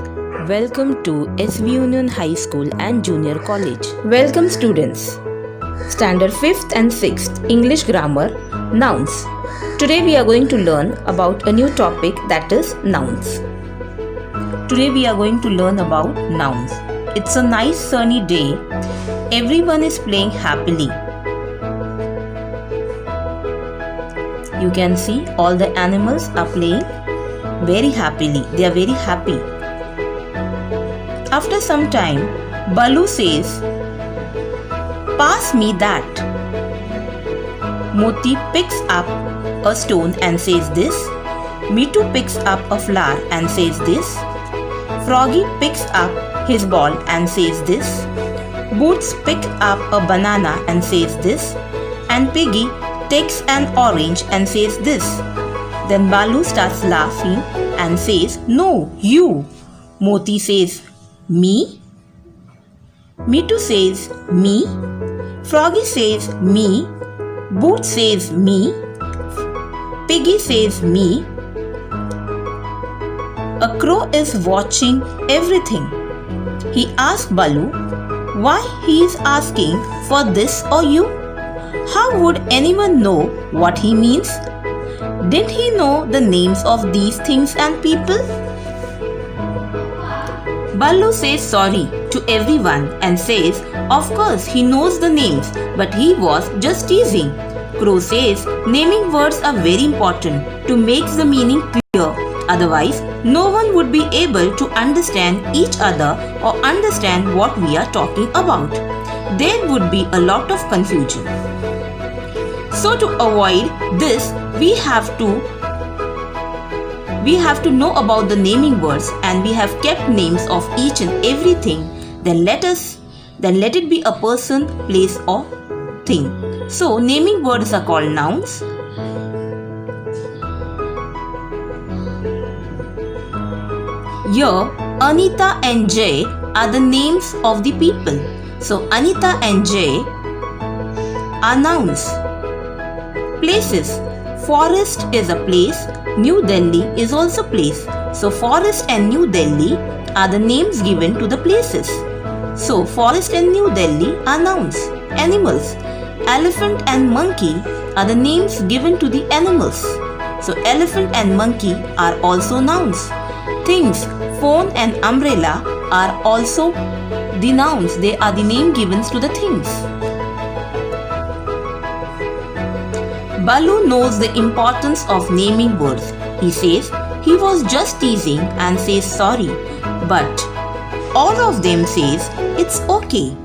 Welcome to SV Union High School and Junior College. Welcome students. Standard 5th and 6th English Grammar Nouns. Today we are going to learn about a new topic, that is nouns. Today we are going to learn about nouns. It's a nice sunny day. Everyone is playing happily. You can see all the animals are playing very happily. They are very happy. After some time, Balu says, "Pass me that." Moti picks up a stone and says this. Mitu picks up a flower and says this. Froggy picks up his ball and says this. Boots picks up a banana and says this. And Piggy takes an orange and says this. Then Balu starts laughing and says, "No, you." Moti says, "Me?" Mitu says, "Me." Froggy says, "Me." Boot says, "Me." Piggy says, "Me." A crow is watching everything. He asks Balu why he is asking for this or you. How would anyone know what he means? Didn't he know the names of these things and people? Balu says sorry to everyone and says, of course he knows the names, but he was just teasing. Crow says, naming words are very important to make the meaning clear. Otherwise, no one would be able to understand each other or understand what we are talking about. There would be a lot of confusion. So to avoid this, we have to know about the naming words, and we have kept names of each and everything. Then let it be a person, place or thing. So naming words are called nouns. Here Anita and Jay are the names of the people. So Anita and Jay are nouns. Places. Forest is a place. New Delhi is also place. So Forest and New Delhi are the names given to the places. So Forest and New Delhi are nouns. Animals. Elephant and monkey are the names given to the animals. So elephant and monkey are also nouns. Things. Phone and umbrella are also the nouns. They are the name given to the things. Balu knows the importance of naming words. He says he was just teasing and says sorry, but all of them says it's okay.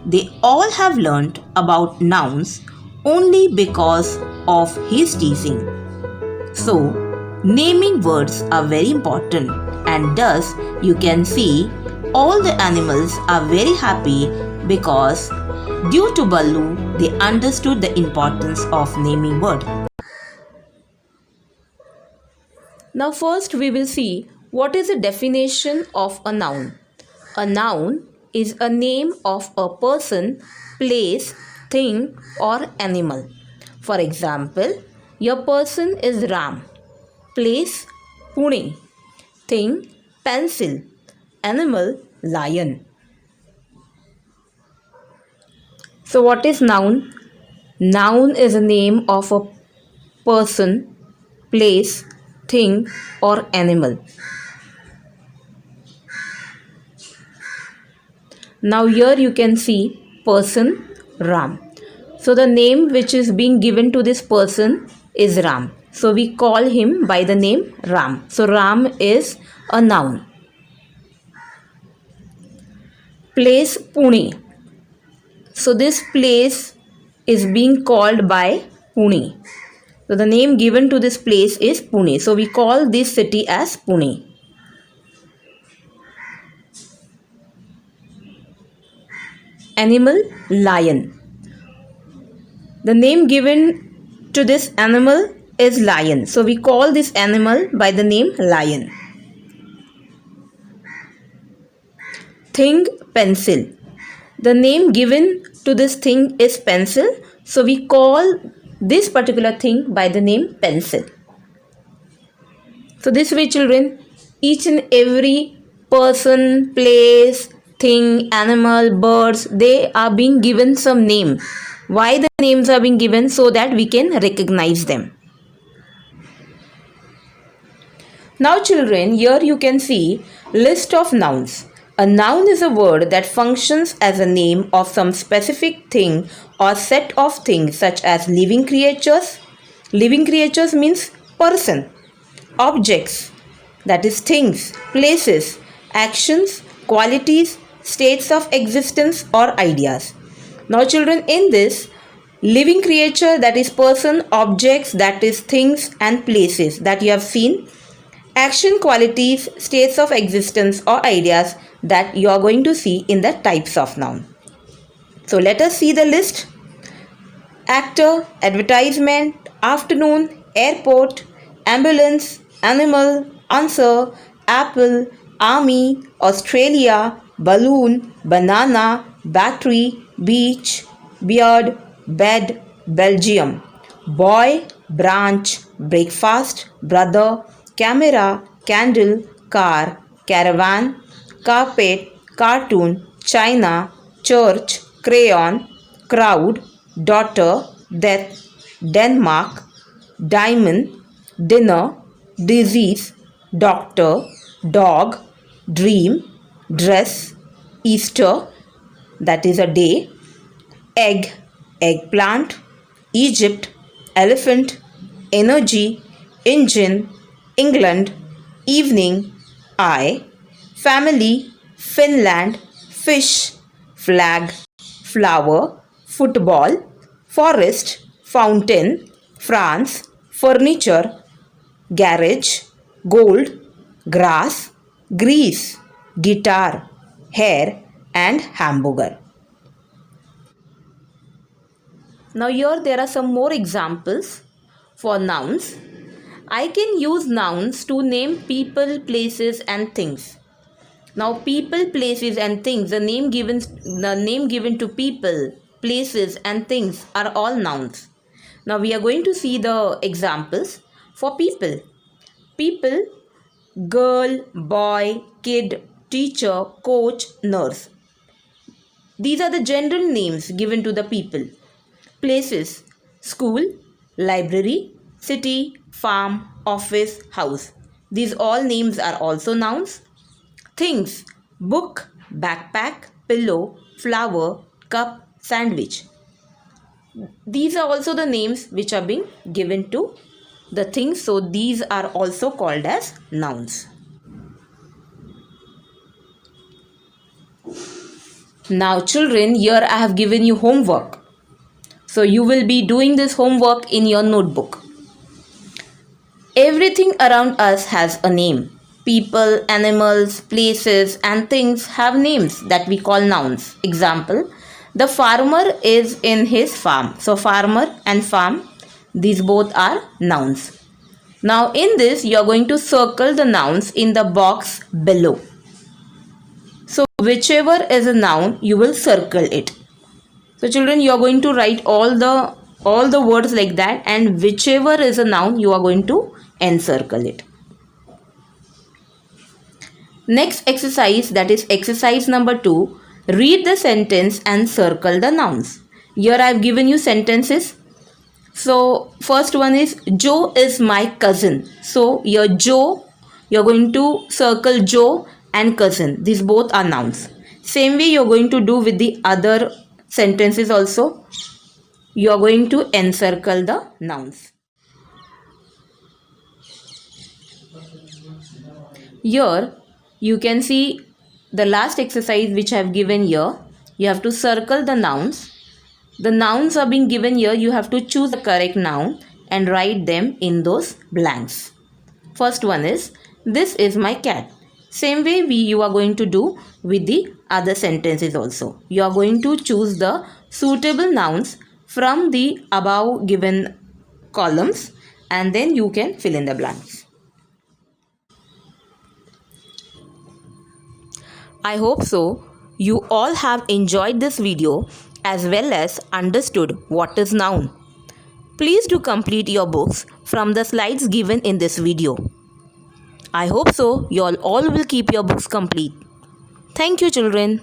They all have learnt about nouns only because of his teasing. So, naming words are very important, and thus you can see all the animals are very happy because due to Balu, they understood the importance of naming word. Now first we will see what is the definition of a noun. A noun is a name of a person, place, thing or animal. For example, your person is Ram, place Pune, thing pencil, animal lion. So what is noun? Noun is a name of a person, place, thing or animal. Now here you can see person Ram. So the name which is being given to this person is Ram. So we call him by the name Ram. So Ram is a noun. Place Pune. So this place is being called by Pune. So the name given to this place is Pune. So we call this city as Pune. Animal lion. The name given to this animal is lion. So we call this animal by the name lion. Thing pencil. The name given to this thing is pencil. So we call this particular thing by the name pencil. So this way children, each and every person, place, thing, animal, birds, they are being given some name. Why the names are being given? So that we can recognize them. Now children, here you can see list of nouns. A noun is a word that functions as a name of some specific thing or set of things such as living creatures. Living creatures means person, objects, that is things, places, actions, qualities, states of existence or ideas. Now children, in this living creature, that is person, objects, that is things and places that you have seen, action, qualities, states of existence or ideas that you are going to see in the types of noun. So let us see the list. Actor, advertisement, afternoon, airport, ambulance, animal, answer, apple, army, Australia, balloon, banana, battery, beach, beard, bed, Belgium, boy, branch, breakfast, brother, camera, candle, car, caravan, carpet, cartoon, China, church, crayon, crowd, daughter, death, Denmark, diamond, dinner, disease, doctor, dog, dream, dress, Easter, that is a day, egg, eggplant, Egypt, elephant, energy, engine, England, evening, eye, family, Finland, fish, flag, flower, football, forest, fountain, France, furniture, garage, gold, grass, Greece, guitar, hair and hamburger. Now here there are some more examples for nouns. I can use nouns to name people, places and things. Now people, places and things, the name given to people, places and things are all nouns. Now we are going to see the examples for people. People, girl, boy, kid, teacher, coach, nurse. These are the general names given to the people. Places, school, library, city, farm, office, house. These all names are also nouns. Things, book, backpack, pillow, flower, cup, sandwich. These are also the names which are being given to the things. So these are also called as nouns. Now children, here I have given you homework. So you will be doing this homework in your notebook. Everything around us has a name. People, animals, places and things have names that we call nouns. Example, the farmer is in his farm. So farmer and farm, these both are nouns. Now in this you are going to circle the nouns in the box below. So whichever is a noun, you will circle it. So children, you are going to write all the words like that, and whichever is a noun, you are going to encircle it. Next exercise, that is exercise number 2. Read the sentence and circle the nouns. Here I have given you sentences. So first one is Joe is my cousin. So your Joe, you are going to circle Joe and cousin. These both are nouns. Same way you are going to do with the other sentences also. You are going to encircle the nouns. Here you can see the last exercise which I have given here. You have to circle the nouns. The nouns are being given here. You have to choose the correct noun and write them in those blanks. First one is, this is my cat. Same way you are going to do with the other sentences also. You are going to choose the suitable nouns from the above given columns and then you can fill in the blanks. I hope so. You all have enjoyed this video as well as understood what is noun. Please do complete your books from the slides given in this video. I hope so. You all will keep your books complete. Thank you, children.